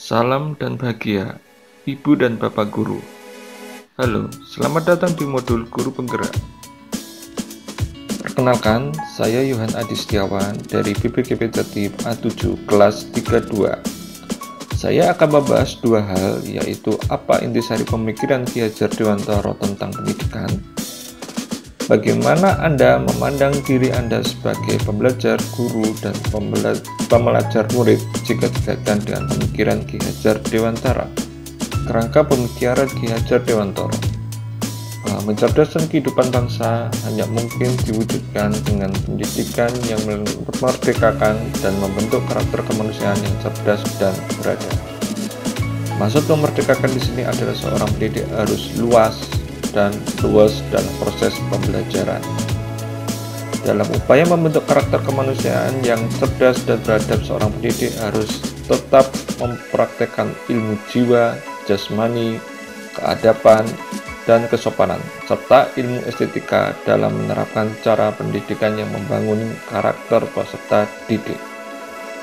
Salam dan bahagia, Ibu dan Bapak Guru. Halo, selamat datang di modul Guru Penggerak. Perkenalkan, saya Yohan Adi Setiawan dari BPKP Tertib A7 kelas 32. Saya akan membahas dua hal, yaitu apa intisari pemikiran Ki Hajar Dewantara tentang pendidikan, bagaimana Anda memandang diri Anda sebagai pembelajar, guru, dan pembelajar murid jika dikaitkan dengan pemikiran Ki Hajar Dewantara. Kerangka pemikiran Ki Hajar Dewantara bahwa mencerdaskan kehidupan bangsa hanya mungkin diwujudkan dengan pendidikan yang memerdekakan dan membentuk karakter kemanusiaan yang cerdas dan beradab. Maksud memerdekakan di sini adalah seorang pendidik harus luas dan proses pembelajaran. Dalam upaya membentuk karakter kemanusiaan yang cerdas dan beradab, seorang pendidik harus tetap mempraktekkan ilmu jiwa, jasmani, keadaban, dan kesopanan, serta ilmu estetika dalam menerapkan cara pendidikan yang membangun karakter peserta didik.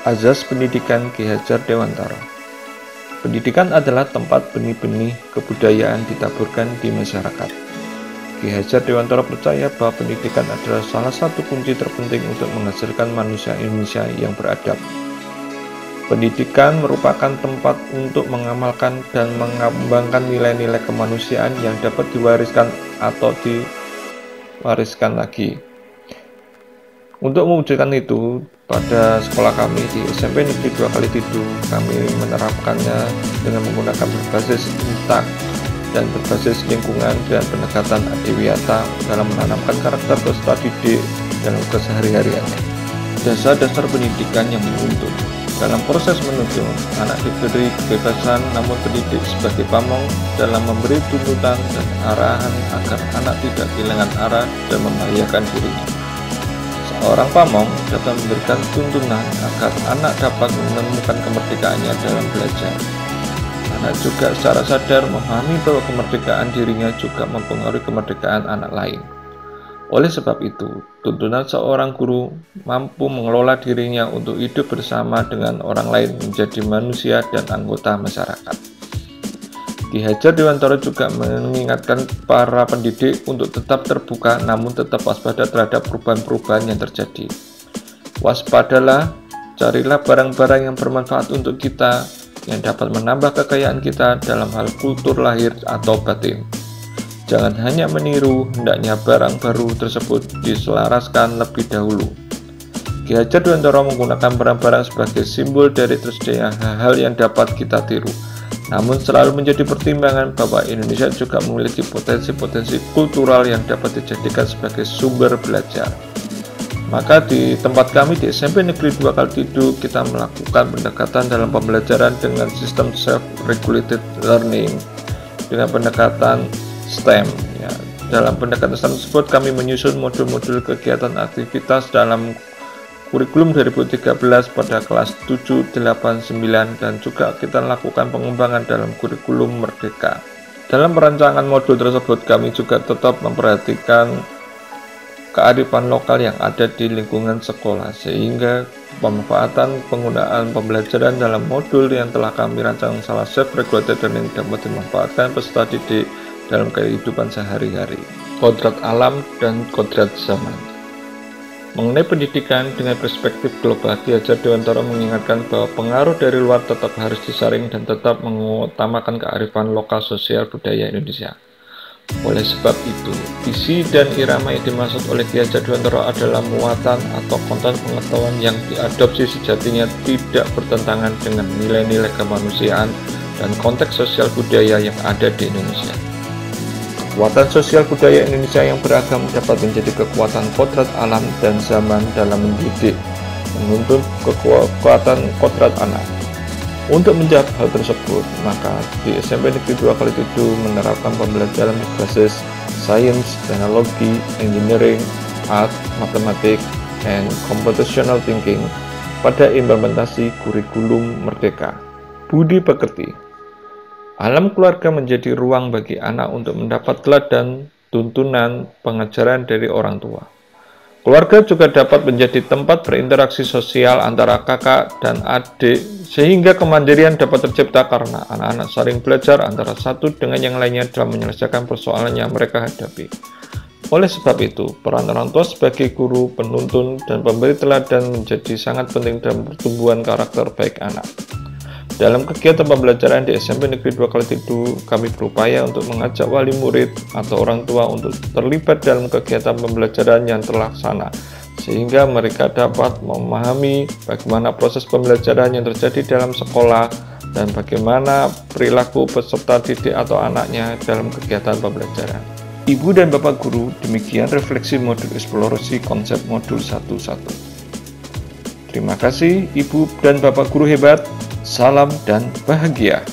Azas pendidikan Ki Hajar Dewantara. Pendidikan adalah tempat benih-benih kebudayaan ditaburkan di masyarakat. Ki Hajar Dewantara percaya bahwa pendidikan adalah salah satu kunci terpenting untuk menghasilkan manusia Indonesia yang beradab. Pendidikan merupakan tempat untuk mengamalkan dan mengembangkan nilai-nilai kemanusiaan yang dapat diwariskan atau diwariskan lagi. Untuk mewujudkan itu, pada sekolah kami di SMP Negeri 2 Kalitidu, kami menerapkannya dengan menggunakan berbasis intak dan berbasis lingkungan dan pendekatan adiwiyata dalam menanamkan karakter peserta didik dalam kesehari-hariannya. Dasar-dasar pendidikan yang menuntun. Dalam proses menuntun, anak diberi kebebasan, namun pendidik sebagai pamong dalam memberi tuntutan dan arahan agar anak tidak kehilangan arah dan membahayakan dirinya. Seorang pamong dapat memberikan tuntunan agar anak dapat menemukan kemerdekaannya dalam belajar. Anak juga secara sadar memahami bahwa kemerdekaan dirinya juga mempengaruhi kemerdekaan anak lain. Oleh sebab itu, tuntunan seorang guru mampu mengelola dirinya untuk hidup bersama dengan orang lain menjadi manusia dan anggota masyarakat. Ki Hajar Dewantara juga mengingatkan para pendidik untuk tetap terbuka namun tetap waspada terhadap perubahan-perubahan yang terjadi. Waspadalah, carilah barang-barang yang bermanfaat untuk kita, yang dapat menambah kekayaan kita dalam hal kultur lahir atau batin. Jangan hanya meniru, hendaknya barang baru tersebut diselaraskan lebih dahulu. Ki Hajar Dewantara menggunakan barang-barang sebagai simbol dari tersedianya hal-hal yang dapat kita tiru. Namun selalu menjadi pertimbangan bahwa Indonesia juga memiliki potensi-potensi kultural yang dapat dijadikan sebagai sumber belajar. Maka di tempat kami di SMP Negeri 2 Kalitidu, kita melakukan pendekatan dalam pembelajaran dengan sistem self-regulated learning dengan pendekatan STEM. Dalam pendekatan STEM tersebut, kami menyusun modul-modul kegiatan aktivitas dalam kurikulum 2013 pada kelas 7, 8, 9, dan juga kita lakukan pengembangan dalam kurikulum Merdeka. Dalam perancangan modul tersebut, kami juga tetap memperhatikan kearifan lokal yang ada di lingkungan sekolah, sehingga pemanfaatan penggunaan pembelajaran dalam modul yang telah kami rancang salah self-regulated learning dapat dimanfaatkan peserta didik dalam kehidupan sehari-hari. Kodrat alam dan kodrat zaman. Mengenai pendidikan dengan perspektif global, Ki Hajar Dewantara mengingatkan bahwa pengaruh dari luar tetap harus disaring dan tetap mengutamakan kearifan lokal sosial budaya Indonesia. Oleh sebab itu, isi dan irama yang dimaksud oleh Ki Hajar Dewantara adalah muatan atau konten pengetahuan yang diadopsi sejatinya tidak bertentangan dengan nilai-nilai kemanusiaan dan konteks sosial budaya yang ada di Indonesia. Kekuatan sosial budaya Indonesia yang beragam dapat menjadi kekuatan kodrat alam dan zaman dalam mendidik, menuntun kekuatan kodrat anak. Untuk menjawab hal tersebut, maka di SMP Negeri 2 Kalitidu menerapkan pembelajaran berbasis sains, teknologi, engineering, art, matematik, and computational thinking pada implementasi kurikulum Merdeka. Budi pekerti. Alam keluarga menjadi ruang bagi anak untuk mendapat teladan, tuntunan, pengajaran dari orang tua. Keluarga juga dapat menjadi tempat berinteraksi sosial antara kakak dan adik, sehingga kemandirian dapat tercipta karena anak-anak saling belajar antara satu dengan yang lainnya dalam menyelesaikan persoalan yang mereka hadapi. Oleh sebab itu, peran orang tua sebagai guru, penuntun, dan pemberi teladan menjadi sangat penting dalam pertumbuhan karakter baik anak. Dalam kegiatan pembelajaran di SMP Negeri 2 Kalitidu, kami berupaya untuk mengajak wali murid atau orang tua untuk terlibat dalam kegiatan pembelajaran yang terlaksana, sehingga mereka dapat memahami bagaimana proses pembelajaran yang terjadi dalam sekolah dan bagaimana perilaku peserta didik atau anaknya dalam kegiatan pembelajaran. Ibu dan Bapak Guru, demikian refleksi modul eksplorasi konsep modul 11. Terima kasih Ibu dan Bapak Guru hebat. Salam dan bahagia.